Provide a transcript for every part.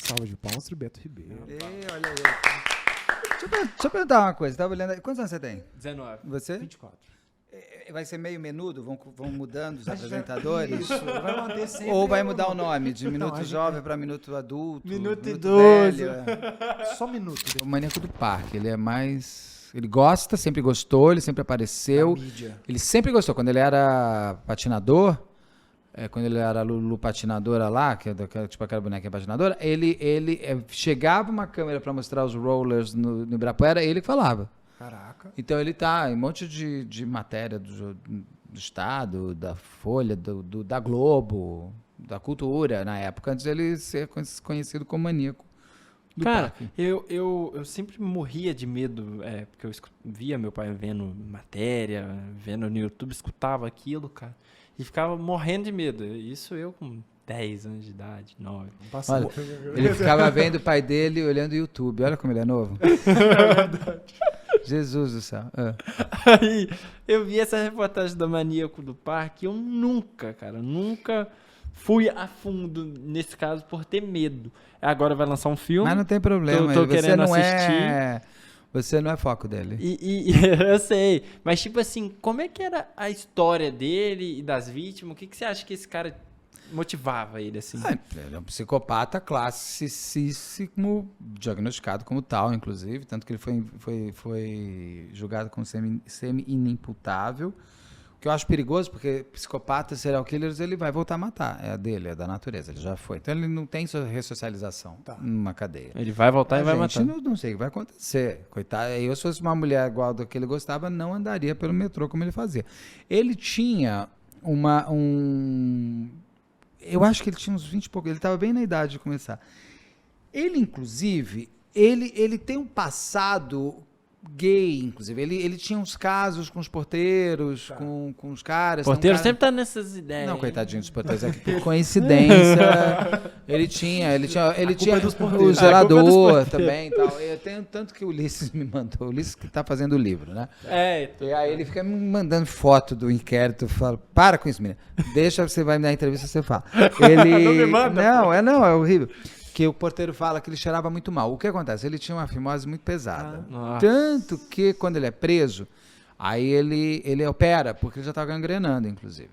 Salva de palmas pro Beto Ribeiro. Olha aí. Deixa eu perguntar uma coisa. Tava olhando. Quantos anos você tem? 19. Você? 24. Vai ser meio menudo? Vão mudando os apresentadores? Isso, vai manter sempre. Ou vai mudar o nome? De minuto a gente- jovem para minuto adulto? Minuto velho? idoso. Só minuto. O Maníaco do Parque, ele é mais... Ele gosta, sempre gostou, ele sempre apareceu. Da mídia. Ele sempre gostou. Quando ele era patinador, quando ele era Lulu patinadora lá, que é tipo aquela bonequinha patinadora, ele chegava uma câmera para mostrar os rollers no Ibirapuera, ele que falava. Caraca. Então ele tá em um monte de matéria do Estado, da Folha, da Globo, da Cultura, na época, antes de ele ser conhecido como Maníaco do Cara, Parque. eu sempre morria de medo, porque eu via meu pai vendo matéria, vendo no YouTube, escutava aquilo, cara, e ficava morrendo de medo. Isso eu com 10 anos de idade, 9. Olha, ele ficava vendo o pai dele olhando o YouTube. Olha como ele é novo. Jesus do céu. Aí eu vi essa reportagem do Maníaco do Parque, eu nunca fui a fundo nesse caso por ter medo. Agora vai lançar um filme. Mas não tem problema. Tô você querendo não assistir. Você não é foco dele. E eu sei, mas tipo assim, como é que era a história dele e das vítimas? O que você acha que esse cara motivava ele assim? Ele é um psicopata classicíssimo, diagnosticado como tal, inclusive, tanto que ele foi julgado como semi-inimputável, o que eu acho perigoso, porque psicopata, serial killers, ele vai voltar a matar, é a dele, é da natureza, ele já foi. Então ele não tem sua ressocialização numa cadeia. Ele vai voltar e vai matar. Não sei o que vai acontecer, coitado. Eu, se fosse uma mulher igual do que ele gostava, não andaria pelo metrô como ele fazia. Ele tinha eu acho que ele tinha uns 20 e pouco, ele estava bem na idade de começar. Ele, inclusive, ele tem um passado gay, inclusive. Ele tinha uns casos com os porteiros, com os caras. Porteiro sempre tá nessas ideias. Não, coitadinho dos porteiros, aqui por coincidência. ele tinha o zelador também e tal. Eu tenho tanto que o Ulisses me mandou, o Ulisses que tá fazendo o livro, né? E aí ele fica me mandando foto do inquérito, eu falo, para com isso, menina. Deixa, você vai me dar entrevista, você fala. Não me manda. É horrível. Que o porteiro fala que ele cheirava muito mal. O que acontece? Ele tinha uma fimose muito pesada. Tanto que quando ele é preso, aí ele opera, porque ele já estava gangrenando, inclusive.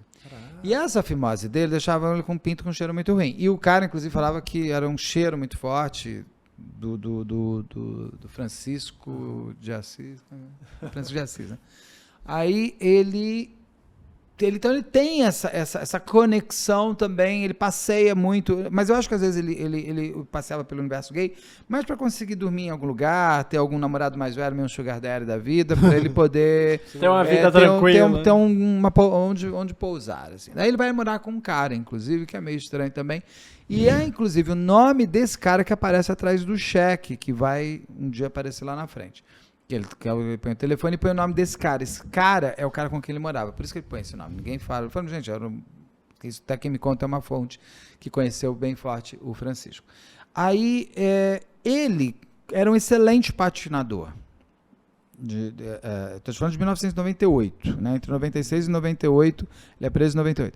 E essa fimose dele deixava ele com um pinto com um cheiro muito ruim. E o cara, inclusive, falava que era um cheiro muito forte do Francisco de Assis. Francisco de Assis, né? Aí então ele tem essa conexão também, ele passeia muito, mas eu acho que às vezes ele passeava pelo universo gay, mas para conseguir dormir em algum lugar, ter algum namorado mais velho, meio um sugar daddy da vida, para ele poder ter uma vida tranquila. Ter onde pousar. Assim. Daí ele vai morar com um cara, inclusive, que é meio estranho também, e é inclusive o nome desse cara que aparece atrás do cheque, que vai um dia aparecer lá na frente. Ele põe o telefone e põe o nome desse cara. Esse cara é o cara com quem ele morava. Por isso que ele põe esse nome. Ninguém fala. Eu falo, gente, isso até quem me conta é uma fonte que conheceu bem forte o Francisco. Aí, ele era um excelente patinador. Estou falando de 1998. Né? Entre 96 e 98, ele é preso em 98.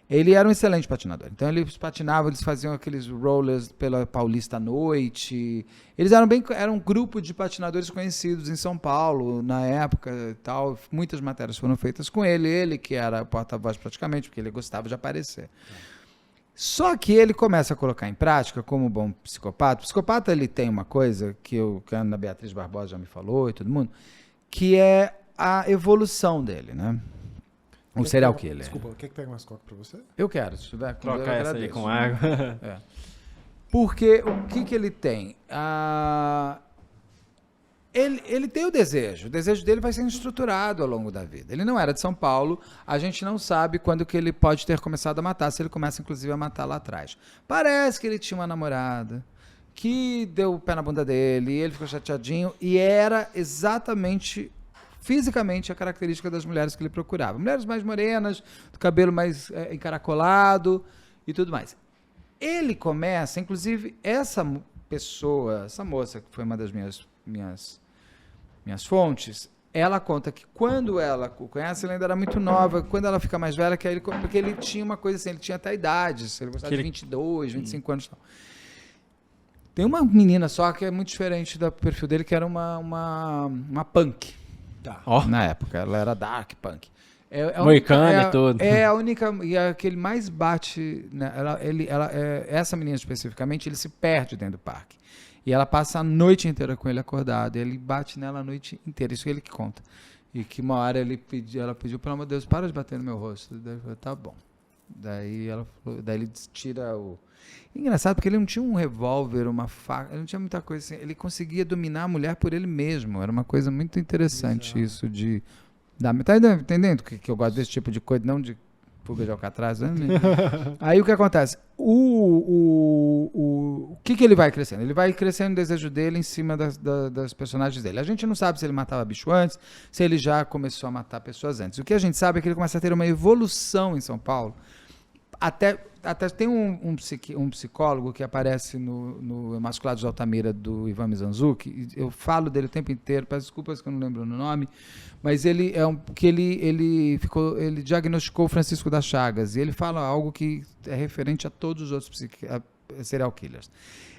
Ele era um excelente patinador. Então, eles patinavam, eles faziam aqueles rollers pela Paulista à noite. Eles eram um grupo de patinadores conhecidos em São Paulo, na época e tal. Muitas matérias foram feitas com ele. Ele que era porta-voz praticamente, porque ele gostava de aparecer. Só que ele começa a colocar em prática, como bom psicopata. O psicopata, ele tem uma coisa que a Ana Beatriz Barbosa já me falou e todo mundo, que é a evolução dele, né? Um serial killer. Desculpa, quer que pegue mais coca pra você? Eu quero, se tiver. Troca essa aí com água. Porque o que ele tem? Ele tem o desejo dele vai sendo estruturado ao longo da vida. Ele não era de São Paulo, a gente não sabe quando que ele pode ter começado a matar, se ele começa inclusive a matar lá atrás. Parece que ele tinha uma namorada que deu o pé na bunda dele, e ele ficou chateadinho, e era exatamente... fisicamente a característica das mulheres que ele procurava. Mulheres mais morenas, do cabelo mais encaracolado e tudo mais. Ele começa, inclusive, essa moça, que foi uma das minhas fontes, ela conta que quando ela o conhece, ela ainda era muito nova, quando ela fica mais velha, porque ele tinha uma coisa assim, ele tinha até idade, ele gostava de 22, 25 anos e tal. Tem uma menina só que é muito diferente do perfil dele, que era uma punk. Tá. Na época. Ela era dark punk. Moicano e tudo. É a única. E a que ele mais bate. Né, essa menina especificamente, ele se perde dentro do parque. E ela passa a noite inteira com ele acordado. E ele bate nela a noite inteira. Isso é ele que conta. E que uma hora ela pediu, pelo amor de Deus, para de bater no meu rosto. Daí ele falou, tá bom. Daí ele tira o. Engraçado, porque ele não tinha um revólver, uma faca, ele não tinha muita coisa assim. Ele conseguia dominar a mulher por ele mesmo. Era uma coisa muito interessante isso de. Tá entendendo que eu gosto desse tipo de coisa, não de fuga de Alcatraz? Né? Aí o que acontece? O que ele vai crescendo? Ele vai crescendo o desejo dele em cima das personagens dele. A gente não sabe se ele matava bicho antes, se ele já começou a matar pessoas antes. O que a gente sabe é que ele começa a ter uma evolução em São Paulo. Até tem um psicólogo que aparece no Imaculado de Altamira, do Ivan Mizanzuki. Eu falo dele o tempo inteiro, peço desculpas que eu não lembro o nome, mas ele diagnosticou o Francisco das Chagas, e ele fala algo que é referente a todos os outros serial killers.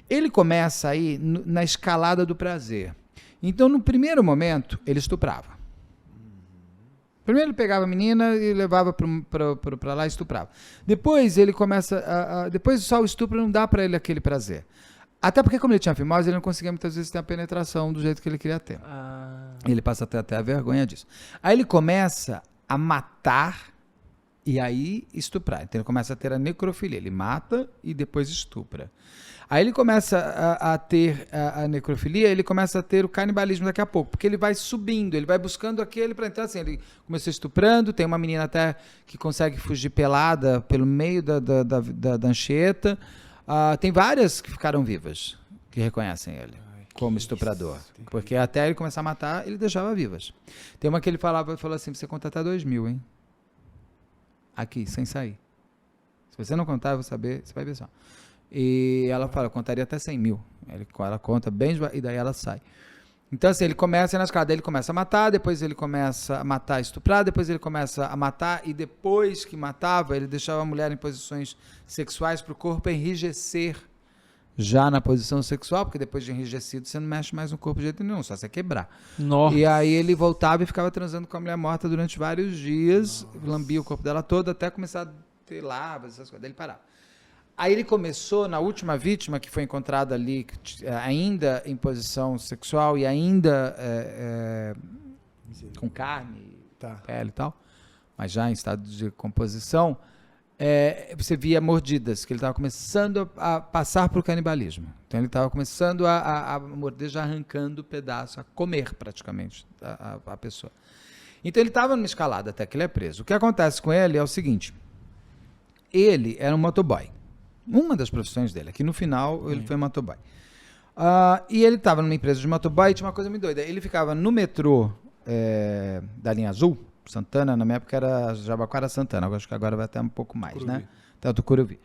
Ele começa aí na escalada do prazer. Então, no primeiro momento, ele estuprava. Primeiro ele pegava a menina e levava para lá e estuprava. Depois ele começa depois só o estupro não dá para ele aquele prazer. Até porque, como ele tinha fimose, ele não conseguia muitas vezes ter a penetração do jeito que ele queria ter. Ele passa até a vergonha disso. Aí ele começa a matar e aí estuprar. Então ele começa a ter a necrofilia. Ele mata e depois estupra. Aí ele começa a ter a necrofilia, ele começa a ter o canibalismo daqui a pouco, porque ele vai subindo, ele vai buscando aquele para entrar assim. Ele começou estuprando, tem uma menina até que consegue fugir pelada pelo meio da Anchieta. Tem várias que ficaram vivas, que reconhecem ele como estuprador. Porque até ele começar a matar, ele deixava vivas. Tem uma que ele falou assim, você conta até 2.000, hein? Aqui, sem sair. Se você não contar, eu vou saber, você vai ver só. E ela fala, eu contaria até 100.000. Ela conta bem, e daí ela sai. Então, assim, ele começa na escada, ele começa a matar, depois ele começa a matar, estuprar, depois ele começa a matar, e depois que matava, ele deixava a mulher em posições sexuais para o corpo enrijecer já na posição sexual, porque depois de enrijecido, você não mexe mais no corpo de jeito nenhum, só você quebrar. Nossa. E aí ele voltava e ficava transando com a mulher morta durante vários dias, lambia o corpo dela todo, até começar a ter larvas, essas coisas, daí ele parava. Aí ele começou, na última vítima, que foi encontrada ali, ainda em posição sexual e ainda com carne, pele e tal, mas já em estado de composição, você via mordidas, que ele estava começando a passar para o canibalismo. Então ele estava começando a morder, já arrancando o pedaço, a comer praticamente a pessoa. Então ele estava numa escalada até que ele é preso. O que acontece com ele é o seguinte, ele era um motoboy. Uma das profissões dele, aqui no final ele foi motoboy. E ele estava numa empresa de motoboy e tinha uma coisa muito doida. Ele ficava no metrô da linha azul, Santana, na minha época era Jabaquara Santana, acho que agora vai até um pouco mais, Curuvi. Né? Até o Tucuruvi.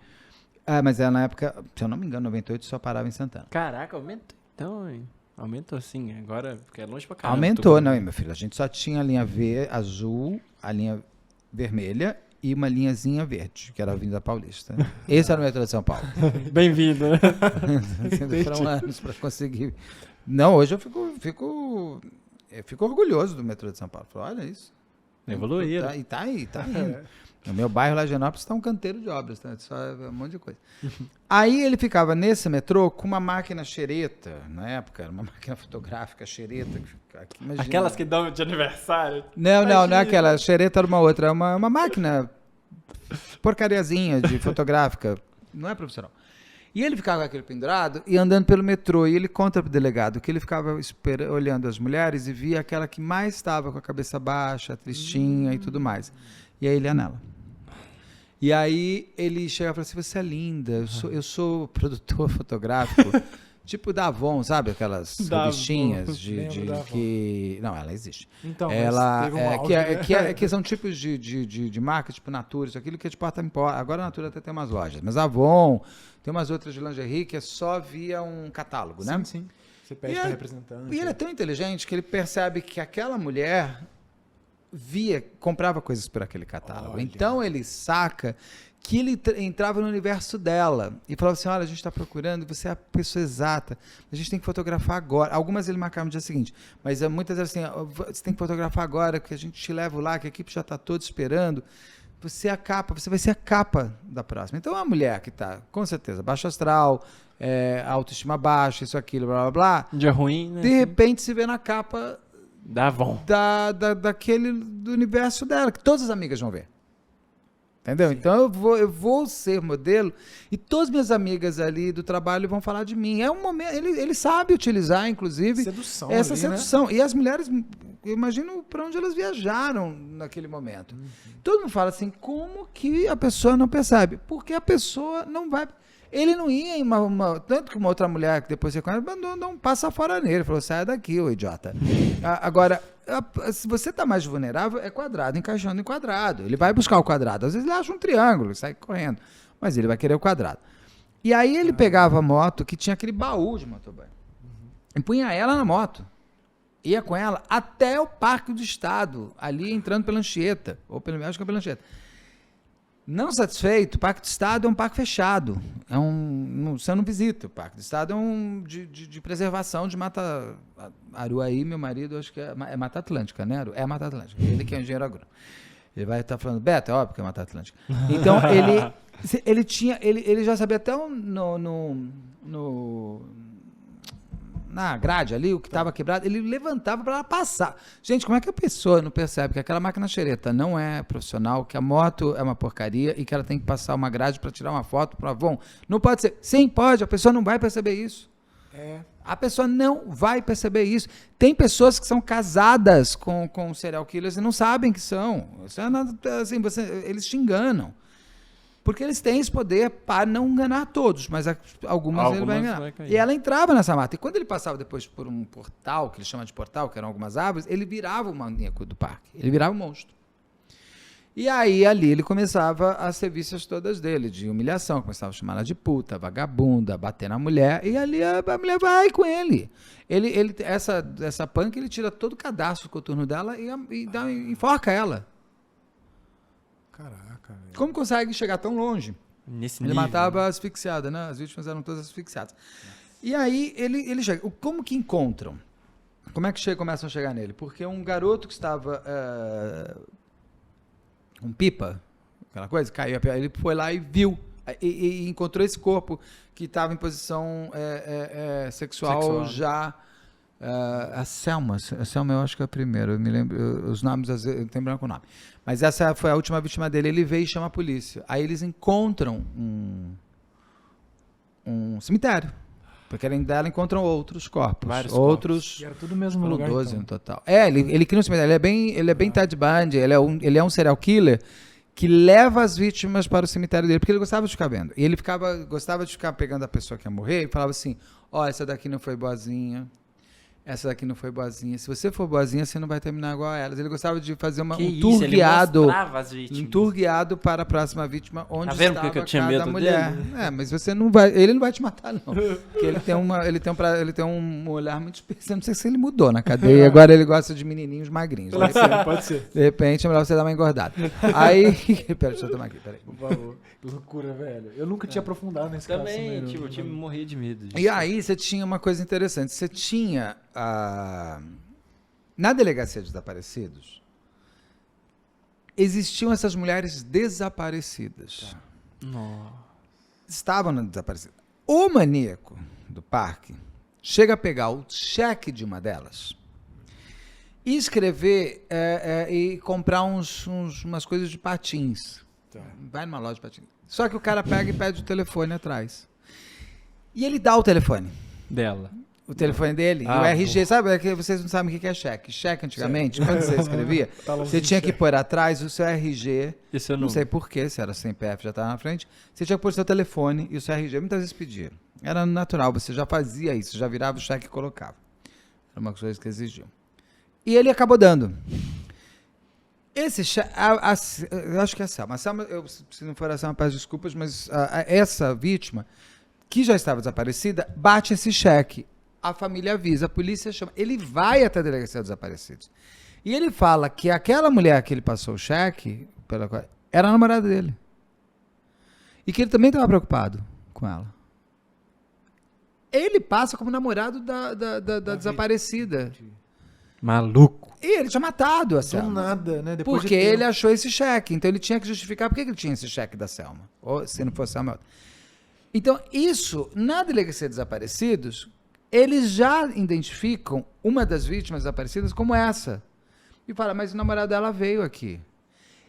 Mas era na época, se eu não me engano, 98 só parava em Santana. Caraca, aumentou então, hein? Aumentou sim, agora, porque é longe pra caramba. Aumentou, não, meu filho, a gente só tinha a linha azul, a linha vermelha e uma linhazinha verde, que era a Avenida Paulista. Esse era o metrô de São Paulo. Bem-vindo. Foram anos para conseguir. Não, hoje eu fico orgulhoso do metrô de São Paulo. Olha isso. Evoluíram. E tá aí. No meu bairro, lá em Higienópolis, está um canteiro de obras, tá? Só um monte de coisa. Aí ele ficava nesse metrô com uma máquina xereta, na época, era uma máquina fotográfica xereta. Aquelas que dão de aniversário. Não é aquela. Xereta era uma outra. É uma máquina porcariazinha de fotográfica. Não é profissional. E ele ficava com aquele pendurado e andando pelo metrô. E ele conta pro delegado que ele ficava olhando as mulheres e via aquela que mais estava com a cabeça baixa, tristinha e tudo mais. E aí ele ia nela. E aí ele chega e fala assim, você é linda, eu sou produtor fotográfico, tipo da Avon, sabe? Aquelas revistinhas que... Não, ela existe. Então, ela que são tipos de marca, tipo Natura, isso aquilo que é de porta em porta. Agora a Natura até tem umas lojas, mas a Avon, tem umas outras de lingerie que é só via um catálogo, né? Sim. Você pede para representante. E ele é tão inteligente que ele percebe que aquela mulher comprava coisas por aquele catálogo. Então ele saca que ele entrava no universo dela e falava assim, olha, a gente está procurando, você é a pessoa exata, a gente tem que fotografar agora. Algumas ele marcava no dia seguinte, mas muitas vezes assim, você tem que fotografar agora, que a gente te leva lá, que a equipe já está toda esperando. Você é a capa, você vai ser a capa da próxima. Então a mulher que está, com certeza, baixo astral, autoestima baixa, isso, aquilo, blá, blá, blá. Dia ruim, né? De repente se vê na capa da Avon. Do universo dela, que todas as amigas vão ver. Entendeu? Sim. Então eu vou ser modelo e todas as minhas amigas ali do trabalho vão falar de mim. É um momento, ele sabe utilizar, inclusive, sedução essa ali, sedução. Né? E as mulheres, eu imagino para onde elas viajaram naquele momento. Todo mundo fala assim, como que a pessoa não percebe? Porque a pessoa não vai... Ele não ia em tanto que uma outra mulher que depois você conhece, mandou um passa fora nele, falou, sai daqui, ô idiota. Agora, se você está mais vulnerável, é quadrado encaixando em quadrado. Ele vai buscar o quadrado. Às vezes ele acha um triângulo, sai correndo. Mas ele vai querer o quadrado. E aí ele pegava a moto, que tinha aquele baú de motoboy, e punha ela na moto. Ia com ela até o Parque do Estado, ali entrando pela Anchieta, ou pelo menos pela Anchieta. Não satisfeito, o Parque do Estado é um parque fechado. Você não visita. O Parque do Estado é de preservação de Mata Aruaí, meu marido, acho que é Mata Atlântica, né? É Mata Atlântica. Ele que é engenheiro agrônomo. Ele vai estar falando, Beto, é óbvio que é Mata Atlântica. Então, ele já sabia até na grade ali, o que estava quebrado, ele levantava para ela passar. Gente, como é que a pessoa não percebe que aquela máquina xereta não é profissional, que a moto é uma porcaria e que ela tem que passar uma grade para tirar uma foto para Avon? Não pode ser. Sim, pode, a pessoa não vai perceber isso. A pessoa não vai perceber isso. Tem pessoas que são casadas com serial killers e não sabem que são. Assim, eles te enganam. Porque eles têm esse poder para não enganar todos, mas algumas ele vai enganar. E ela entrava nessa mata. E quando ele passava depois por um portal, que eles chamam de portal, que eram algumas árvores, ele virava o maníaco do parque. Ele virava um monstro. E aí, ali, ele começava as serviços todas dele, de humilhação. Começava a chamar ela de puta, vagabunda, bater na mulher. E ali a mulher vai com ele. Essa punk, ele tira todo o cadastro do coturno dela e enforca ela. Caraca, velho. Como consegue chegar tão longe? Nesse ele nível, matava asfixiada, né? As vítimas eram todas asfixiadas. E aí ele chega. Como que encontram? Como é que começam a chegar nele? Porque um garoto que estava um pipa, aquela coisa, caiu, ele foi lá e viu e encontrou esse corpo que estava em posição sexual já. A Selma eu acho que é a primeira, eu me lembro, os nomes, às vezes, eu tenho branco o nome. Mas essa foi a última vítima dele, ele veio e chama a polícia. Aí eles encontram um cemitério, porque além dela encontram outros corpos. Vários outros corpos. E era tudo mesmo lugar, 12 então. no total. Ele cria um cemitério, ele é bem Ted Bundy, ele é um serial killer que leva as vítimas para o cemitério dele, porque ele gostava de ficar vendo. E ele gostava de ficar pegando a pessoa que ia morrer e falava assim, essa daqui não foi boazinha. Essa daqui não foi boazinha. Se você for boazinha, você não vai terminar igual a elas. Ele gostava de fazer um tour guiado. Um tour guiado para a próxima vítima, onde estava cada mulher. Mas você não vai. Ele não vai te matar, não. Porque ele tem um olhar muito especial. Não sei se ele mudou na cadeia. Agora ele gosta de menininhos magrinhos. Pode ser. De repente é melhor você dar uma engordada. Aí. Pera, deixa eu tomar aqui, peraí. Por favor. Loucura, velho. Eu nunca tinha aprofundado nesse caso. Também, eu tinha morrido de medo disso. E aí você tinha uma coisa interessante. Você tinha na delegacia de desaparecidos existiam essas mulheres desaparecidas. Nossa. Estavam na desaparecida. O maníaco do parque chega a pegar o cheque de uma delas e escrever e comprar umas coisas de patins. Vai numa loja de patins. Só que o cara pega e pede o telefone atrás. E ele dá o telefone dela. O telefone dele, o RG, sabe? É que vocês não sabem o que é cheque. Cheque antigamente, quando você escrevia, você tinha que pôr atrás o seu RG. Isso eu não sei porquê, se era CPF, já estava na frente. Você tinha que pôr o seu telefone e o seu RG. Muitas vezes pedia. Era natural, você já fazia isso, já virava o cheque e colocava. Era uma coisa que exigiam. E ele acabou dando. Esse cheque, eu acho que é a Selma. Se não for a Selma, peço desculpas, mas essa vítima, que já estava desaparecida, bate esse cheque. A família avisa, a polícia chama. Ele vai até a delegacia dos desaparecidos. E ele fala que aquela mulher que ele passou o cheque era a namorada dele. E que ele também estava preocupado com ela. Ele passa como namorado da desaparecida. Maluco. E ele tinha matado a Do Selma. nada, né? Depois Porque de tempo. ele achou esse cheque. Então ele tinha que justificar por que ele tinha esse cheque da Selma. Ou se não fosse a Selma. Então, isso, na delegacia de desaparecidos, eles já identificam uma das vítimas desaparecidas como essa. E fala, mas o namorado dela veio aqui.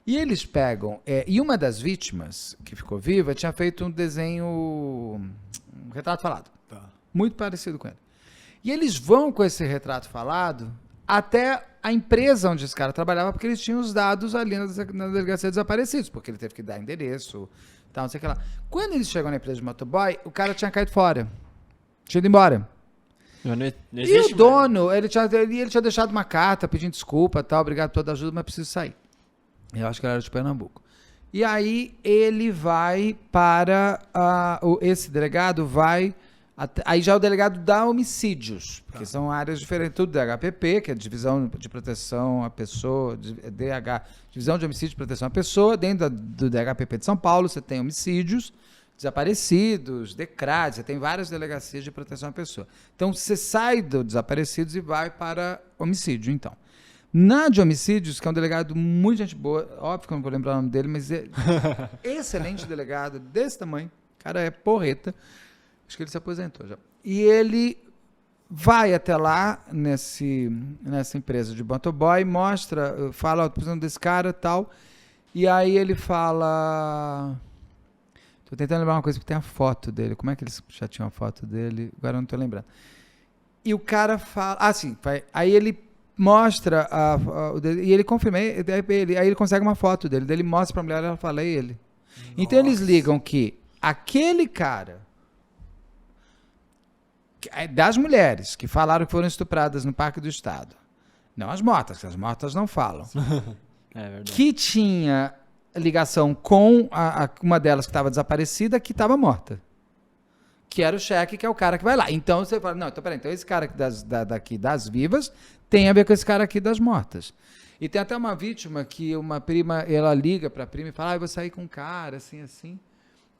E eles pegam... e uma das vítimas que ficou viva tinha feito um desenho... um retrato falado. Tá. Muito parecido com ele. E eles vão com esse retrato falado até a empresa onde esse cara trabalhava, porque eles tinham os dados ali na delegacia de desaparecidos, porque ele teve que dar endereço, tal, não sei o que lá. Quando eles chegam na empresa de motoboy, o cara tinha caído fora. Tinha ido embora. Não E existe o dono, ele tinha deixado uma carta pedindo desculpa, tal, obrigado por toda a ajuda, mas preciso sair. Eu acho que ele era de Pernambuco. E aí ele vai para... esse delegado vai... aí já é o delegado da homicídios, porque são áreas diferentes, tudo DHPP, que é Divisão de Proteção à Pessoa, Divisão de Homicídio e Proteção à Pessoa. Dentro do DHPP de São Paulo, você tem homicídios, desaparecidos, DECRAD, você tem várias delegacias de proteção à pessoa. Então, você sai do desaparecidos e vai para homicídio, então. Na de homicídios, que é um delegado muito gente boa, óbvio que eu não vou lembrar o nome dele, mas é excelente delegado, desse tamanho, o cara é porreta, acho que ele se aposentou já. E ele vai até lá, nessa empresa de motoboy, mostra, fala, tô precisando desse cara e tal, e aí ele fala... Tô tentando lembrar uma coisa, porque tem a foto dele. Como é que eles já tinham a foto dele? Agora eu não tô lembrando. E o cara fala... sim. Aí ele mostra e ele confirma. Aí ele consegue uma foto dele. Daí ele mostra pra mulher, ela fala, é ele. Nossa. Então eles ligam que aquele cara... das mulheres que falaram que foram estupradas no Parque do Estado. Não as mortas não falam. É verdade. Que tinha... ligação com uma delas que estava desaparecida, que estava morta. Que era o cheque, que é o cara que vai lá. Então você fala, não, então peraí, então esse cara aqui daqui das vivas tem a ver com esse cara aqui das mortas. E tem até uma vítima que uma prima, ela liga para a prima e fala, eu vou sair com um cara, assim, assim.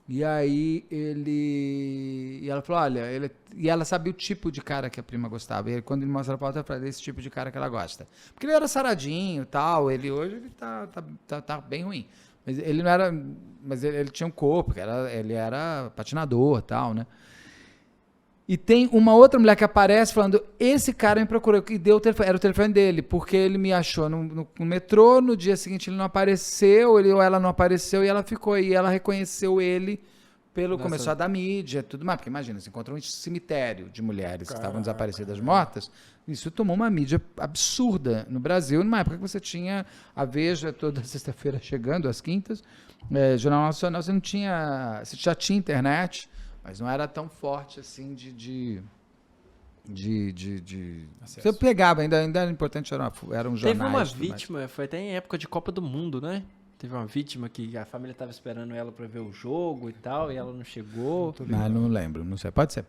E aí e ela falou, olha, e ela sabia o tipo de cara que a prima gostava. E ele, quando ele mostra a foto, ela fala, esse tipo de cara que ela gosta. Porque ele era saradinho e tal, hoje ele tá bem ruim. Mas ele não era, mas ele tinha um corpo, ele era patinador e tal, né? E tem uma outra mulher que aparece falando, esse cara me procurou, que deu o telefone, era o telefone dele, porque ele me achou no metrô, no dia seguinte ele não apareceu, ou ela não apareceu, e ela ficou, e ela reconheceu ele começou a dar mídia, tudo mais, porque imagina, você encontra um cemitério de mulheres que estavam desaparecidas mortas, isso tomou uma mídia absurda no Brasil, numa época que você tinha a Veja toda sexta-feira chegando, às quintas, Jornal Nacional, você já tinha internet, mas não era tão forte assim você pegava, ainda era importante, eram jornais. Teve uma vítima, foi até em época de Copa do Mundo, né? Teve uma vítima que a família estava esperando ela para ver o jogo e tal, e ela não chegou. Não lembro, não sei, pode ser.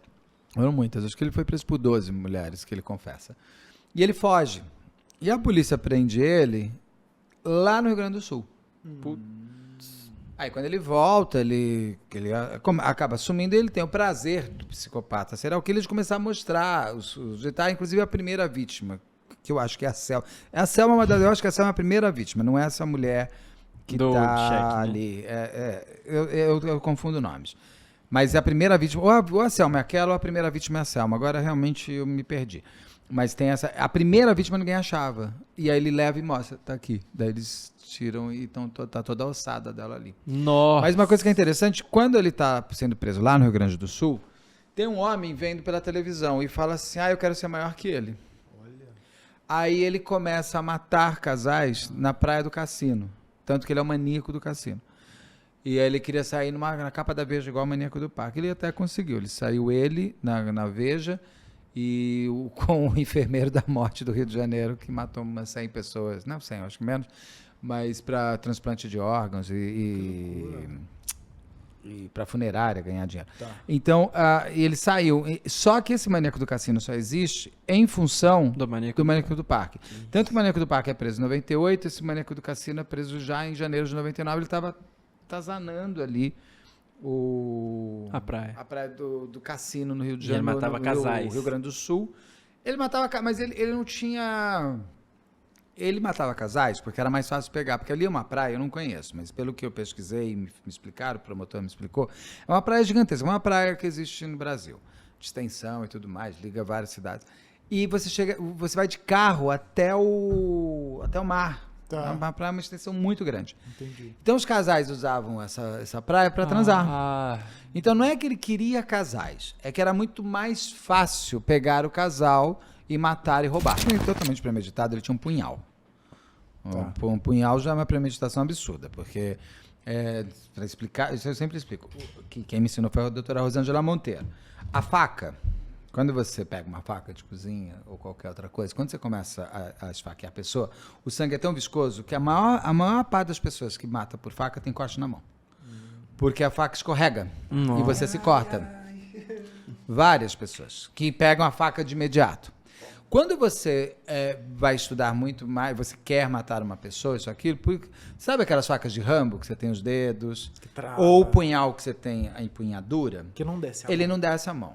Foram muitas, acho que ele foi preso por 12 mulheres, que ele confessa. E ele foge. E a polícia prende ele lá no Rio Grande do Sul. Aí quando ele volta, ele acaba sumindo e ele tem o prazer do psicopata serial killer de começar a mostrar os detalhes, inclusive a primeira vítima, que eu acho que é a Selma. Eu acho que a Selma é a primeira vítima, não é essa mulher que está ali. Né? Eu confundo nomes. Mas a primeira vítima, ou a Selma é aquela, ou a primeira vítima é a Selma. Agora realmente eu me perdi. Mas tem essa. A primeira vítima ninguém achava. E aí ele leva e mostra, tá aqui. Daí eles tiram e tá toda a ossada dela ali. Nossa. Mas uma coisa que é interessante, quando ele tá sendo preso lá no Rio Grande do Sul, tem um homem vendo pela televisão e fala assim, eu quero ser maior que ele. Olha. Aí ele começa a matar casais na praia do Cassino. Tanto que ele é o maníaco do cassino. E aí ele queria sair na capa da Veja igual o maníaco do parque. Ele até conseguiu. Ele saiu na Veja e com o enfermeiro da morte do Rio de Janeiro, que matou umas 100 pessoas. Não 100, acho que menos. Mas para transplante de órgãos e para funerária ganhar dinheiro. Tá. Então, ele saiu. Só que esse Maníaco do Cassino só existe em função do Maníaco do Parque. Tanto que o Maníaco do Parque é preso em 98, esse Maníaco do Cassino é preso já em janeiro de 99. Ele estava atazanando ali a praia do Cassino no Rio de Janeiro. Ele matava casais. No Rio Grande do Sul. Ele matava, mas ele não tinha... Ele matava casais porque era mais fácil pegar, porque ali é uma praia, eu não conheço, mas pelo que eu pesquisei, me explicaram, o promotor me explicou, é uma praia gigantesca, uma praia que existe no Brasil, de extensão e tudo mais, liga várias cidades. E você vai de carro até o mar. Tá. Uma praia, uma extensão muito grande. Entendi. Então os casais usavam essa praia para transar. Então não é que ele queria casais, é que era muito mais fácil pegar o casal e matar e roubar. Totalmente premeditado, ele tinha um punhal. Tá. Um punhal já é uma premeditação absurda, porque, para explicar, isso eu sempre explico, quem me ensinou foi a doutora Rosângela Monteiro. A faca, quando você pega uma faca de cozinha ou qualquer outra coisa, quando você começa a esfaquear a pessoa, o sangue é tão viscoso que a maior parte das pessoas que mata por faca tem corte na mão. Porque a faca escorrega e você se corta. Várias pessoas que pegam a faca de imediato. Quando você vai estudar muito mais, você quer matar uma pessoa, isso, aquilo, sabe aquelas facas de Rambo que você tem os dedos? Ou o punhal que você tem a empunhadura? Que não desce a mão. Ele não desce a mão.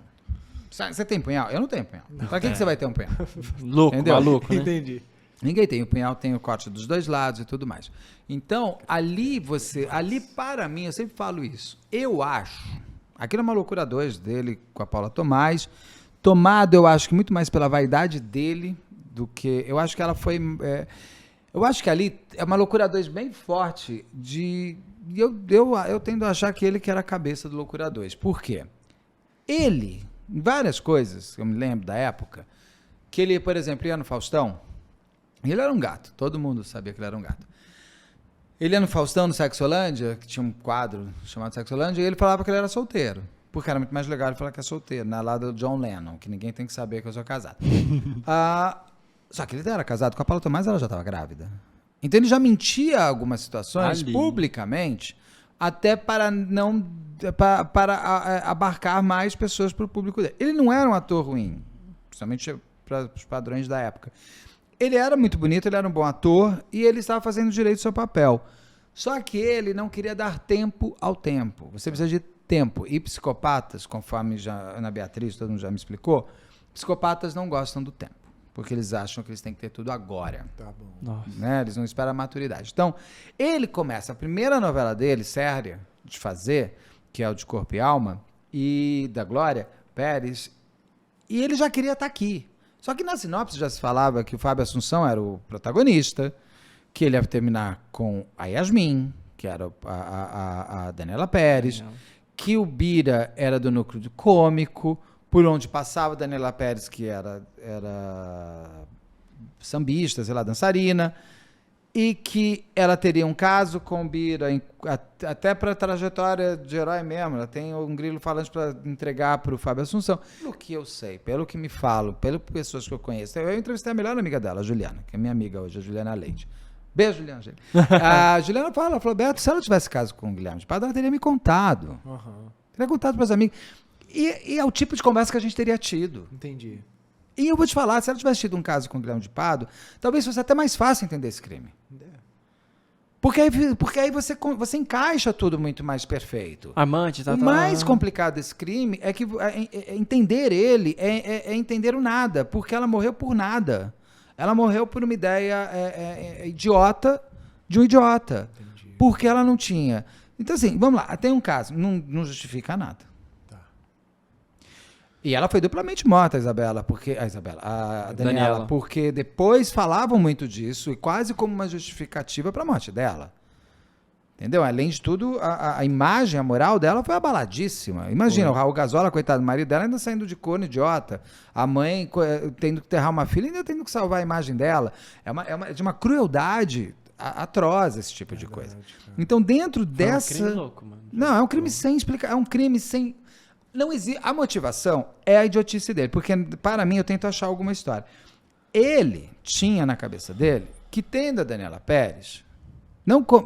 Você tem punhal? Eu não tenho punhal. Pra que você vai ter um punhal? Maluco, né? Entendi. Ninguém tem. O punhal tem o corte dos dois lados e tudo mais. Então, ali para mim, eu sempre falo isso. Eu acho, aquilo é uma loucura 2 dele com a Paula Tomás, tomado, eu acho que muito mais pela vaidade dele do que... Eu acho que ela foi... eu acho que ali é uma loucura 2 bem forte de... Eu tendo a achar que ele que era a cabeça do loucura 2. Por quê? Ele, em várias coisas, eu me lembro da época, que ele, por exemplo, ia no Faustão, e ele era um gato, todo mundo sabia que ele era um gato. Ele ia no Faustão, no Sexolândia, que tinha um quadro chamado Sexolândia, e ele falava que ele era solteiro. Porque era muito mais legal ele falar que é solteiro, na lado do John Lennon, que ninguém tem que saber que eu sou casado. Só que ele era casado com a Paula Tomás, ela já estava grávida. Então ele já mentia algumas situações publicamente, até para não para abarcar mais pessoas para o público dele. Ele não era um ator ruim, principalmente para os padrões da época. Ele era muito bonito, ele era um bom ator e ele estava fazendo direito ao seu papel. Só que ele não queria dar tempo ao tempo. Você precisa de tempo. E psicopatas, conforme já Ana Beatriz, todo mundo já me explicou, psicopatas não gostam do tempo, porque eles acham que eles têm que ter tudo agora. Tá bom. Né? Eles não esperam a maturidade. Então, ele começa a primeira novela dele, séria, de fazer, que é o de Corpo e Alma, e da Glória Pérez, e ele já queria estar aqui. Só que na sinopse já se falava que o Fábio Assunção era o protagonista, que ele ia terminar com a Yasmin, que era a Daniela Pérez, que o Bira era do núcleo de cômico, por onde passava a Daniela Pérez, que era sambista, sei lá, dançarina, e que ela teria um caso com o Bira, até para a trajetória de herói mesmo, ela tem um grilo falante para entregar para o Fábio Assunção. Pelo que eu sei, pelo que me falam, pelas pessoas que eu conheço, eu entrevistei a melhor amiga dela, a Juliana, que é minha amiga hoje, a Juliana Leite. Beijo, Juliana. A Juliana falou, Beto, se ela tivesse caso com o Guilherme de Pádua, ela teria me contado. Teria contado para as amigas. E é o tipo de conversa que a gente teria tido. Entendi. E eu vou te falar, se ela tivesse tido um caso com o Guilherme de Pádua, talvez fosse até mais fácil entender esse crime. Porque aí você encaixa tudo muito mais perfeito. Amante, O mais complicado desse crime é que entender ele é entender o nada, porque ela morreu por nada. Ela morreu por uma ideia idiota de um idiota. Entendi. Porque ela não tinha. Então, assim, vamos lá, tem um caso, não justifica nada. Tá. E ela foi duplamente morta, a Daniela, porque depois falavam muito disso, e quase como uma justificativa para a morte dela. Entendeu? Além de tudo, a imagem, a moral dela foi abaladíssima. Imagina, o Raul Gazola, coitado do marido dela, ainda saindo de corno idiota. A mãe tendo que enterrar uma filha, ainda tendo que salvar a imagem dela. É de uma crueldade atroz esse tipo de coisa. Cara. Então, dentro dessa... É um crime louco, mano. Não, é um crime sem explicar. É um crime sem... Não existe... A motivação é a idiotice dele. Porque, para mim, eu tento achar alguma história. Ele tinha na cabeça dele que, tendo a Daniela Pérez...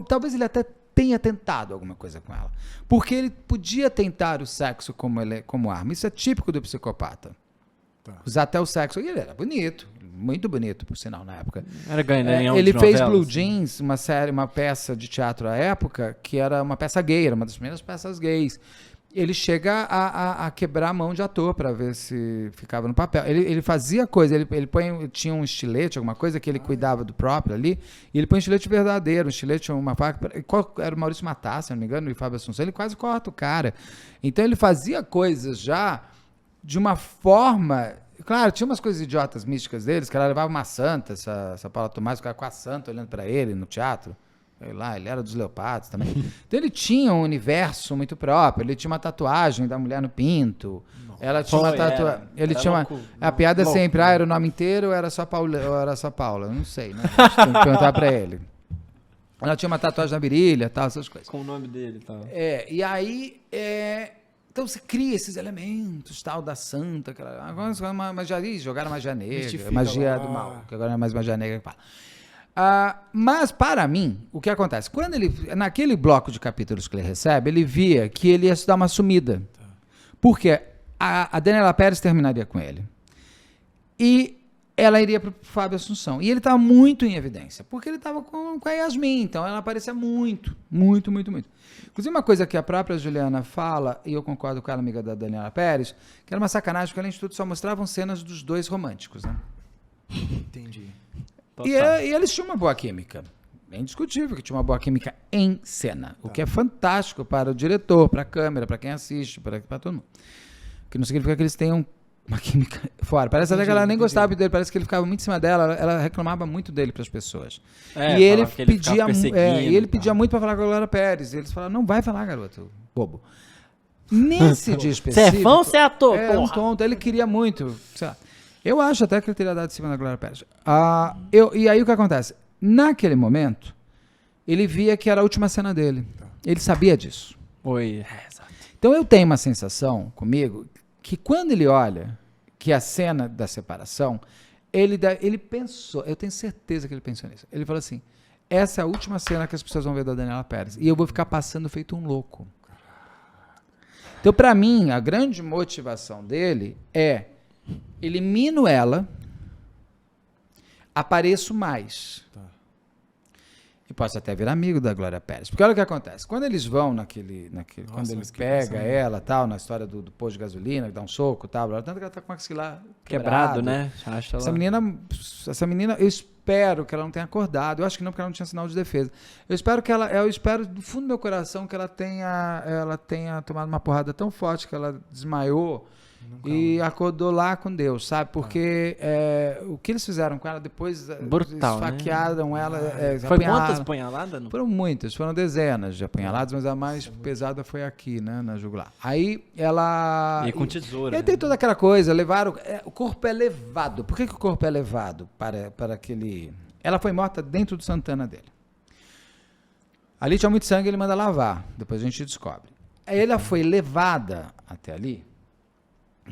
Talvez ele até tenha tentado alguma coisa com ela. Porque ele podia tentar o sexo como arma. Isso é típico do psicopata. Tá. Usar até o sexo. E ele era bonito, muito bonito, por sinal, na época. Era ganhão Ele de fez novelas, Blue assim. Jeans, uma peça de teatro à época, que era uma peça gay, era uma das primeiras peças gays. Ele chega a quebrar a mão de ator para ver se ficava no papel. Ele fazia coisa, ele tinha um estilete, alguma coisa que ele cuidava do próprio ali, e ele põe um estilete verdadeiro, um estilete, uma faca. Era o Maurício Matar, se não me engano, e o Fábio Assunção, ele quase corta o cara. Então ele fazia coisas já de uma forma. Claro, tinha umas coisas idiotas místicas deles, que ela levava uma santa, essa Paula Tomás, ficava com a santa olhando para ele no teatro. Sei lá, ele era dos Leopardos também. Então ele tinha um universo muito próprio. Ele tinha uma tatuagem da mulher no pinto. Ela tinha uma tatuagem. Ele tinha uma. A piada sempre, era o nome inteiro ou era só Paula? Não sei, né? Tem que perguntar pra ele. Ela tinha uma tatuagem na virilha, tal, essas coisas. Com o nome dele e tal. E aí. Então você cria esses elementos, tal, da santa, jogaram magia negra, magia do mal, que agora não é mais magia negra que fala. Mas, para mim, o que acontece? Quando naquele bloco de capítulos que ele recebe, ele via que ele ia se dar uma sumida. Porque a Daniela Pérez terminaria com ele. E ela iria para o Fábio Assunção. E ele estava muito em evidência, porque ele estava com a Yasmin. Então, ela aparecia muito, muito, muito, muito. Inclusive, uma coisa que a própria Juliana fala, e eu concordo com ela, amiga da Daniela Pérez, que era uma sacanagem, porque além de tudo só mostravam cenas dos dois românticos, né? Entendi. E eles tinham uma boa química. É indiscutível que tinha uma boa química em cena. O que é fantástico para o diretor, para a câmera, para quem assiste, para todo mundo. O que não significa que eles tenham uma química fora. Parece até que ela nem gostava dele, parece que ele ficava muito em cima dela, ela reclamava muito dele para as pessoas. E ele pedia muito para falar com a Glória Pérez. E eles falavam, não vai falar, garoto, bobo. Nesse dia específico... Você é fã ou você é ator, porra? Um tonto, ele queria muito, sei lá. Eu acho até que ele teria dado de cima da Glória Pérez. E aí o que acontece? Naquele momento, ele via que era a última cena dele. Ele sabia disso. Exato. Então eu tenho uma sensação comigo que quando ele olha que a cena da separação, ele pensou, eu tenho certeza que ele pensou nisso. Ele falou assim, essa é a última cena que as pessoas vão ver da Daniela Pérez. E eu vou ficar passando feito um louco. Então, para mim, a grande motivação dele é elimino ela, apareço mais. Tá. E posso até virar amigo da Glória Pérez. Porque olha o que acontece. Quando eles vão quando ele pega ela, tal, na história do posto de gasolina, que dá um soco, tal, tanto que ela tá com aquilo lá quebrado, né? Essa menina, eu espero que ela não tenha acordado. Eu acho que não, porque ela não tinha sinal de defesa. Eu espero do fundo do meu coração que ela tenha tomado uma porrada tão forte que ela desmaiou. E acordou lá com Deus, sabe? Porque o que eles fizeram com ela depois, brutal, esfaquearam, né? Ela. Foi quantas apunhaladas? Foram muitas, foram dezenas de apunhaladas, mas a mais pesada foi aqui, né? Na jugular. Aí ela. E com tesoura. E aí tem toda aquela coisa, levaram. O corpo é levado. Por que o corpo é levado para aquele. Ela foi morta dentro do Santana dele. Ali tinha muito sangue, ele manda lavar. Depois a gente descobre. Aí ela foi levada até ali.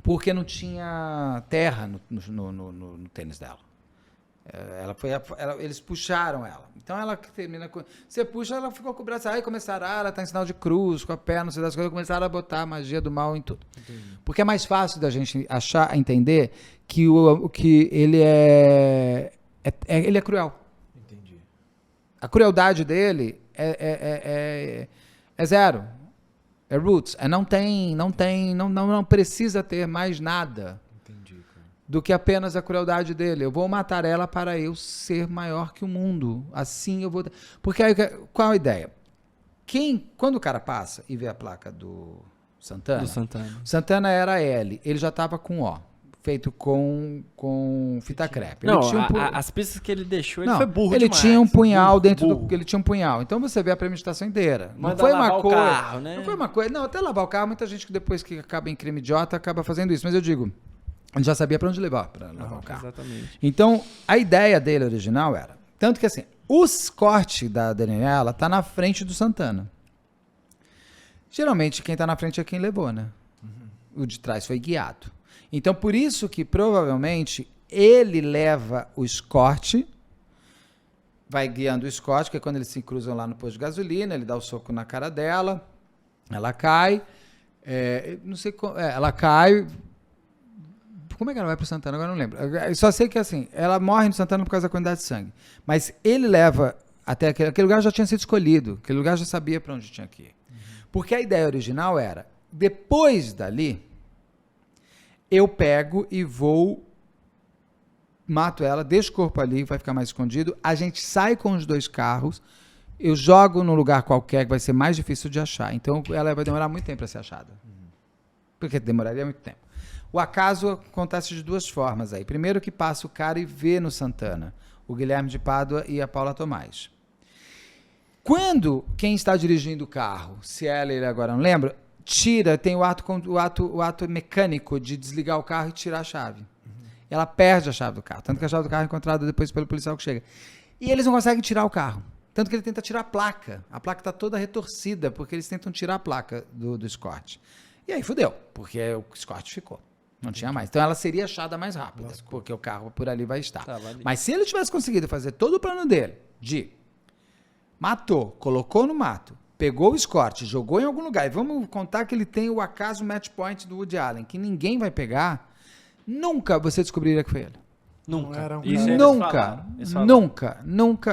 Porque não tinha terra no tênis dela. Eles puxaram ela. Então ela termina com. Você puxa, ela ficou com o braço. Aí começaram, ela tá em sinal de cruz, com a perna, não sei das coisas, começaram a botar a magia do mal em tudo. Entendi. Porque é mais fácil da gente entender que ele ele é cruel. Entendi. A crueldade dele é zero. É roots. Não precisa ter mais nada. Entendi, cara. Do que apenas a crueldade dele. Eu vou matar ela para eu ser maior que o mundo. Assim eu vou... Porque aí, qual a ideia? Quando o cara passa e vê a placa do Santana... Santana era L. Ele já estava com O. Feito com fita crepe. Não, as pistas que ele deixou, ele foi burro ele demais. Tinha um punhal ele tinha um punhal. Então você vê a premeditação inteira. Não foi uma coisa. Carro, né? Não foi uma coisa. Não, até lavar o carro, muita gente que depois que acaba em crime idiota acaba fazendo isso. Mas eu digo, ele já sabia para onde levar para lavar o carro. Exatamente. Então, a ideia dele original era. Tanto que assim, o corte da Daniela tá na frente do Santana. Geralmente, quem tá na frente é quem levou, né? Uhum. O de trás foi guiado. Então, por isso que, provavelmente, ele leva o escorte vai guiando o Scott, que é quando eles se cruzam lá no posto de gasolina, ele dá o soco na cara dela, ela cai, não sei como, ela cai, como é que ela vai pro Santana? Agora eu não lembro. Eu só sei que assim, ela morre no Santana por causa da quantidade de sangue, mas ele leva até aquele lugar já tinha sido escolhido, aquele lugar já sabia para onde tinha que ir. Porque a ideia original era, depois dali, eu pego e vou, mato ela, deixo o corpo ali, vai ficar mais escondido, a gente sai com os 2 carros, eu jogo num lugar qualquer que vai ser mais difícil de achar. Então, ela vai demorar muito tempo para ser achada. Porque demoraria muito tempo. O acaso acontece de 2 formas aí. Primeiro que passa o cara e vê no Santana, o Guilherme de Pádua e a Paula Tomás. Quando quem está dirigindo o carro, se ele agora não lembra, tem o ato mecânico de desligar o carro e tirar a chave. Ela perde a chave do carro. Tanto que a chave do carro é encontrada depois pelo policial que chega. E eles não conseguem tirar o carro. Tanto que ele tenta tirar a placa. A placa está toda retorcida, porque eles tentam tirar a placa do Scott. E aí fudeu, porque o Scott ficou. Não tinha mais. Então ela seria achada mais rápida, porque o carro por ali vai estar. Mas se ele tivesse conseguido fazer todo o plano dele, de matou, colocou no mato, pegou o Scott, jogou em algum lugar, e vamos contar que ele tem o acaso match point do Woody Allen, que ninguém vai pegar, nunca você descobriria que foi ele. Nunca.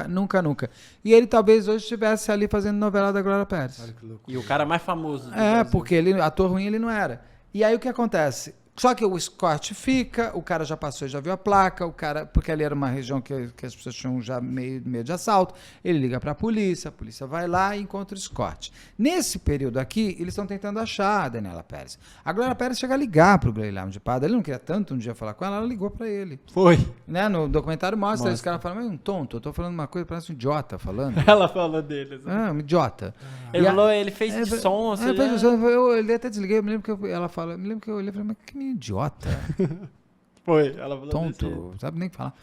Nunca. E ele talvez hoje estivesse ali fazendo novela da Glória Pérez. E o cara mais famoso. Porque ele, ator ruim ele não era. E aí o que acontece? Só que o Scott fica, o cara já passou e já viu a placa, porque ali era uma região que as pessoas tinham já medo de assalto, ele liga para a polícia vai lá e encontra o Scott. Nesse período aqui, eles estão tentando achar a Daniela Pérez. A Glória Pérez chega a ligar para o Guilherme de Pádua, ele não queria tanto um dia falar com ela ligou para ele. Foi. Né? No documentário mostra. Esse cara fala, mas é um tonto, eu tô falando uma coisa, parece um idiota falando. Ela falou dele. Um idiota. Ele fez som, assim. Eu até desliguei, eu me lembro que eu olhei e falei, mas que menino idiota. Foi, ela falou tonto, não sabe nem falar.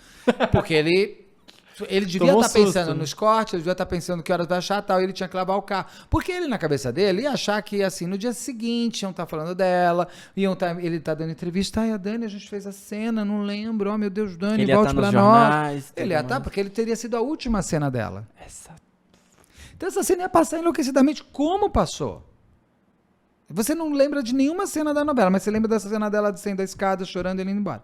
Porque ele devia estar pensando no Scott, ele devia estar pensando que horas vai achar tal, e ele tinha que lavar o carro. Porque ele, na cabeça dele, ia achar que, assim, no dia seguinte, iam estar falando dela, ele tá dando entrevista, a Dani, a gente fez a cena, não lembro, oh meu Deus, Dani, volte pra nós. Ele ia estar, porque ele teria sido a última cena dela. Então essa cena ia passar enlouquecidamente como passou. Você não lembra de nenhuma cena da novela, mas você lembra dessa cena dela descendo a escada, chorando e ele indo embora.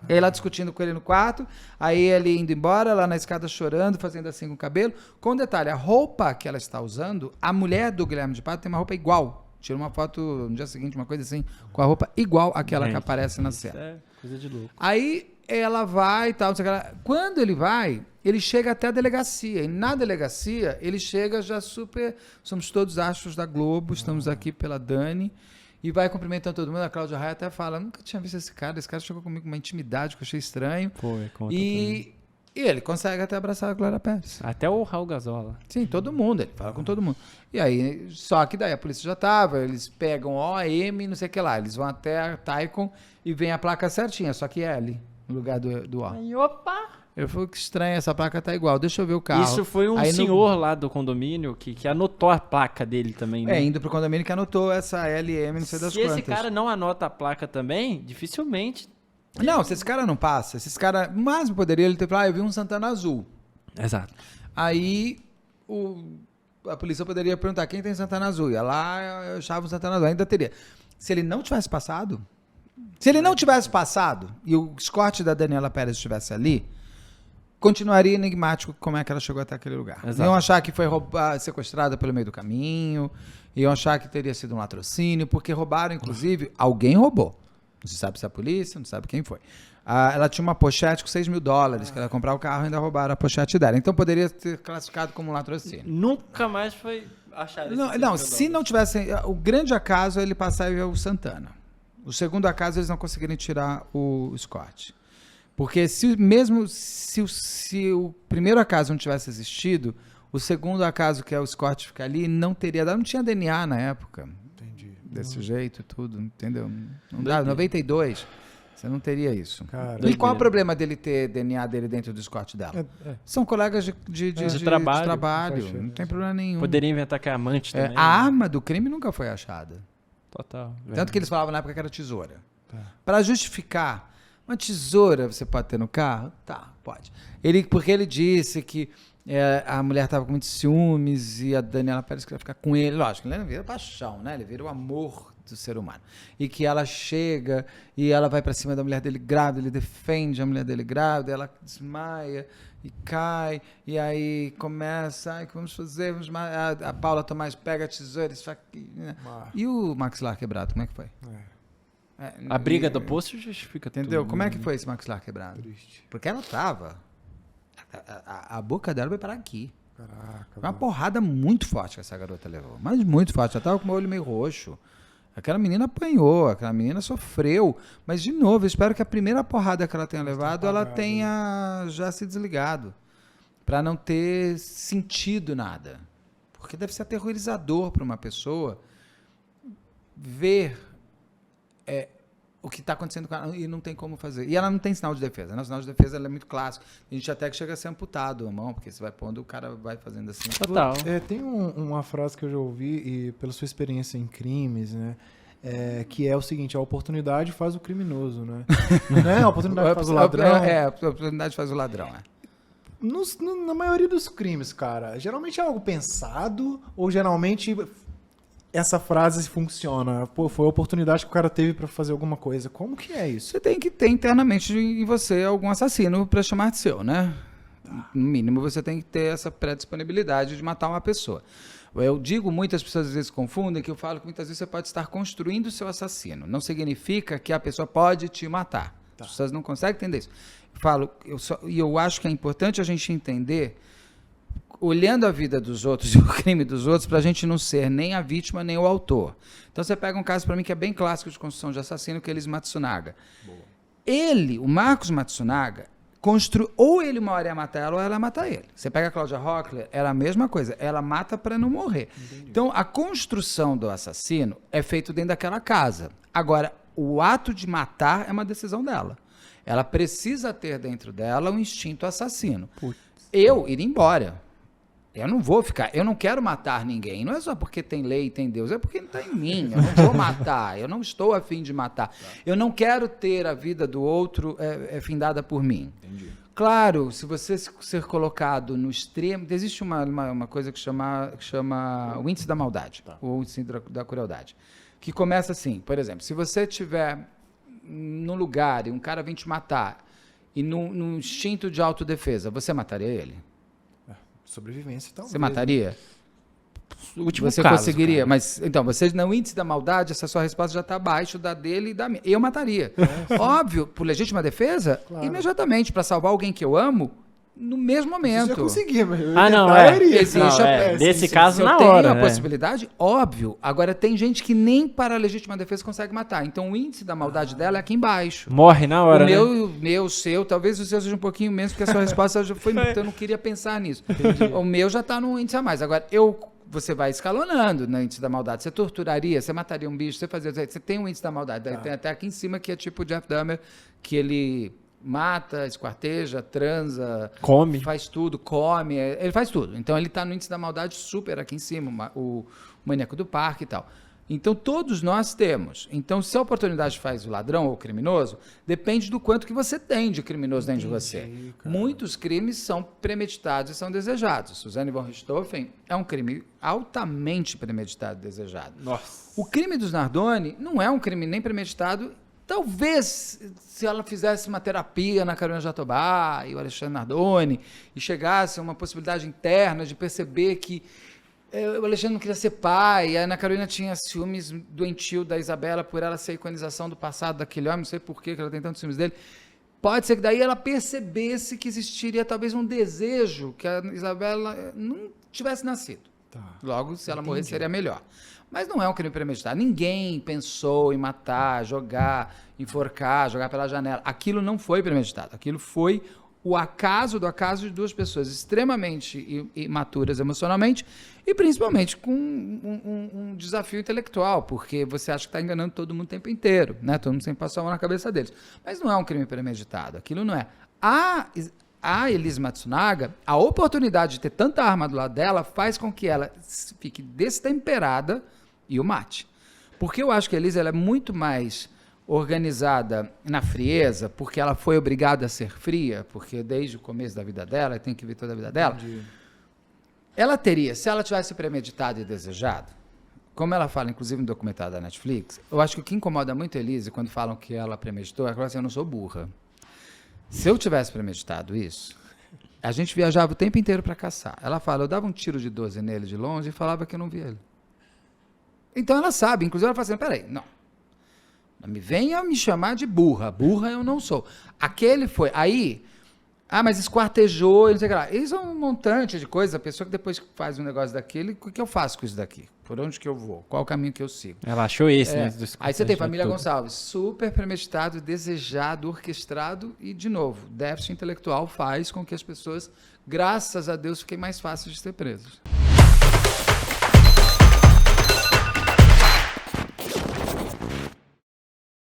Ela discutindo com ele no quarto, aí ele indo embora, lá na escada chorando, fazendo assim com o cabelo. Com detalhe, a roupa que ela está usando, a mulher do Guilherme de Pádua tem uma roupa igual. Tira uma foto no dia seguinte, uma coisa assim, com a roupa igual àquela que aparece na cena. É coisa de louco. Aí ela vai e tal, não sei o que lá. Quando ele vai, ele chega até a delegacia. E na delegacia, ele chega já super... Somos todos astros da Globo, estamos aqui pela Dani. E vai cumprimentando todo mundo. A Cláudia Raia até fala, nunca tinha visto esse cara chegou comigo com uma intimidade que eu achei estranho. E ele consegue até abraçar a Glória Pérez. Até o Raul Gazola. Sim, todo mundo, ele fala com todo mundo. E aí, só que daí a polícia já tava, eles pegam OM, não sei o que lá, eles vão até a Taikon e vem a placa certinha, só que é L, no lugar do O. Aí, opa! Eu falei, que estranho, essa placa tá igual, deixa eu ver o carro. Isso foi um senhor lá do condomínio que anotou a placa dele também, né? Indo pro condomínio que anotou essa LM, não sei das quantas. Se esse cara não anota a placa também, dificilmente... Não, se esse cara não passa, se esse cara... O máximo poderia ele ter falado, eu vi um Santana azul. Exato. Aí a polícia poderia perguntar, quem tem Santana azul? Ia lá, eu achava um Santana azul, ainda teria. Se ele não tivesse passado... e o Scott da Daniela Pérez estivesse ali... continuaria enigmático como é que ela chegou até aquele lugar. Exato. Iam achar que foi sequestrada pelo meio do caminho, iam achar que teria sido um latrocínio, porque roubaram, inclusive, alguém roubou. Não se sabe se é a polícia, não sabe quem foi. Ela tinha uma pochete com $6.000, que ela ia comprar o carro e ainda roubaram a pochete dela. Então poderia ser classificado como um latrocínio. Nunca mais foi achado esse Não, se não tivesse... O grande acaso é ele passar e ver o Santana. O segundo acaso, eles não conseguirem tirar o Scott. Porque se o primeiro acaso não tivesse existido, o segundo acaso, que é o Scott ficar ali, não teria dado, não tinha DNA na época. Entendi. Desse jeito, tudo, entendeu? Não dá, 92, você não teria isso. Cara, e qual é o problema dele ter DNA dele dentro do Scott dela? São colegas de trabalho, não tem problema nenhum. Poderia inventar que é amante também. A arma do crime nunca foi achada. Total. Tanto que eles falavam na época que era tesoura. Para justificar... Uma tesoura você pode ter no carro? Tá, pode. Porque ele disse que a mulher estava com muitos ciúmes e a Daniela Pérez queria ficar com ele. Lógico, ele não vira paixão, né? Ele vira o amor do ser humano. E que ela chega e ela vai para cima da mulher dele grávida, ele defende a mulher dele grávida, ela desmaia e cai, e aí começa, ai, o que vamos fazer? A Paula Tomás pega a tesoura, isso aqui, né? E o maxilar quebrado, como é que foi? A briga do posto justifica tudo. Entendeu? Como é que foi esse maxilar quebrado? Triste. Porque ela tava. A boca dela vai parar aqui. Caraca. Foi uma porrada muito forte que essa garota levou. Mas muito forte. Ela tava com o olho meio roxo. Aquela menina apanhou, aquela menina sofreu. Mas, de novo, eu espero que a primeira porrada que ela tenha levado, ela tenha já se desligado. Pra não ter sentido nada. Porque deve ser aterrorizador para uma pessoa ver o que está acontecendo com ela e não tem como fazer. E ela não tem sinal de defesa, né? O sinal de defesa ela é muito clássico. A gente até que chega a ser amputado a mão, porque você vai pondo, o cara vai fazendo assim. Total. Tem uma frase que eu já ouvi, e pela sua experiência em crimes, né? Que é o seguinte: a oportunidade faz o criminoso, né? A oportunidade faz o ladrão. A oportunidade faz o ladrão, Na maioria dos crimes, cara, geralmente é algo pensado, ou geralmente essa frase funciona. Pô, foi a oportunidade que o cara teve pra fazer alguma coisa. Como que é isso? Você tem que ter internamente em você algum assassino pra chamar de seu, né? No mínimo você tem que ter essa predisponibilidade de matar uma pessoa. Eu digo, muitas pessoas às vezes confundem, que eu falo que muitas vezes você pode estar construindo o seu assassino. Não significa que a pessoa pode te matar. As pessoas não conseguem entender isso. Eu acho que é importante a gente entender, olhando a vida dos outros e o crime dos outros, para a gente não ser nem a vítima nem o autor. Então você pega um caso para mim que é bem clássico de construção de assassino, que é Elis Matsunaga. O Marcos Matsunaga, ou ele uma hora ia matar ela ou ela ia matar ele. Você pega a Cláudia Rockler, era a mesma coisa, ela mata para não morrer. Entendi. Então a construção do assassino é feito dentro daquela casa. Agora, o ato de matar é uma decisão dela. Ela precisa ter dentro dela um instinto assassino. Eu iria embora. Eu não vou ficar, eu não quero matar ninguém. Não é só porque tem lei e tem Deus, é porque não está em mim. Eu não vou matar, eu não estou a fim de matar. Eu não quero ter a vida do outro findada por mim. Entendi. Claro, se você ser colocado no extremo, existe uma coisa que chama o índice da maldade, ou índice da crueldade, que começa assim, por exemplo, se você estiver num lugar e um cara vem te matar, e num instinto de autodefesa, você mataria ele? Sobrevivência, talvez. Você mataria? O último você caso, conseguiria? cara. Mas, então, você, no índice da maldade, essa sua resposta já está abaixo da dele e da minha. Eu mataria. Óbvio, por legítima defesa, imediatamente, para salvar alguém que eu amo, no mesmo momento. Você já conseguia, mas nesse caso, na hora. Se eu tenho a possibilidade, óbvio. Agora, tem gente que nem para a legítima defesa consegue matar. Então, o índice da maldade dela é aqui embaixo. Morre na hora, o seu, talvez o seu seja um pouquinho menos, porque a sua resposta já foi muito, eu não queria pensar nisso. Entendi. O meu já está no índice a mais. Agora, você vai escalonando no índice da maldade. Você torturaria, você mataria um bicho, você tem um índice da maldade. Tem até aqui em cima que é tipo o Jeff Dahmer, que ele mata, esquarteja, transa, come, faz tudo, come, ele faz tudo. Então ele está no índice da maldade super aqui em cima, o maníaco do parque e tal. Então todos nós temos. Então se a oportunidade faz o ladrão ou o criminoso, depende do quanto que você tem de criminoso dentro de você. Cara. Muitos crimes são premeditados e são desejados. Suzane von Richthofen é um crime altamente premeditado e desejado. Nossa. O crime dos Nardoni não é um crime nem premeditado. Talvez, se ela fizesse uma terapia na Carolina Jatobá e o Alexandre Nardoni, e chegasse a uma possibilidade interna de perceber que o Alexandre não queria ser pai, e a Ana Carolina tinha ciúmes doentio da Isabela por ela ser a iconização do passado daquele homem, não sei por que ela tem tantos ciúmes dele. Pode ser que daí ela percebesse que existiria talvez um desejo que a Isabela não tivesse nascido. Logo, se ela morresse, seria melhor. Mas não é um crime premeditado. Ninguém pensou em matar, jogar, enforcar, jogar pela janela. Aquilo não foi premeditado. Aquilo foi o acaso do acaso de duas pessoas extremamente imaturas emocionalmente e principalmente com um desafio intelectual, porque você acha que está enganando todo mundo o tempo inteiro, né? Todo mundo sempre passou a mão na cabeça deles. Mas não é um crime premeditado. Aquilo não é. A Elis Matsunaga, a oportunidade de ter tanta arma do lado dela faz com que ela fique destemperada e o mate. Porque eu acho que a Elis ela é muito mais organizada na frieza, porque ela foi obrigada a ser fria, porque desde o começo da vida dela, tem que ver toda a vida dela, ela teria, se ela tivesse premeditado e desejado, como ela fala, inclusive no documentário da Netflix, eu acho que o que incomoda muito a Elise, quando falam que ela premeditou, é que ela fala assim, eu não sou burra. Se eu tivesse premeditado isso, a gente viajava o tempo inteiro para caçar. Ela fala, eu dava um tiro de 12 nele de longe e falava que eu não via ele. Então ela sabe, inclusive ela fala assim, peraí, não me venha me chamar de burra, burra eu não sou. Aquele foi, aí, mas esquartejou, não sei o que lá. Isso é um montante de coisa, a pessoa que depois faz um negócio daquele, o que eu faço com isso daqui? Por onde que eu vou? Qual o caminho que eu sigo? Ela achou esse, né? Aí você tem Família Gonçalves, super premeditado, desejado, orquestrado e, de novo, déficit intelectual faz com que as pessoas, graças a Deus, fiquem mais fáceis de ser presas.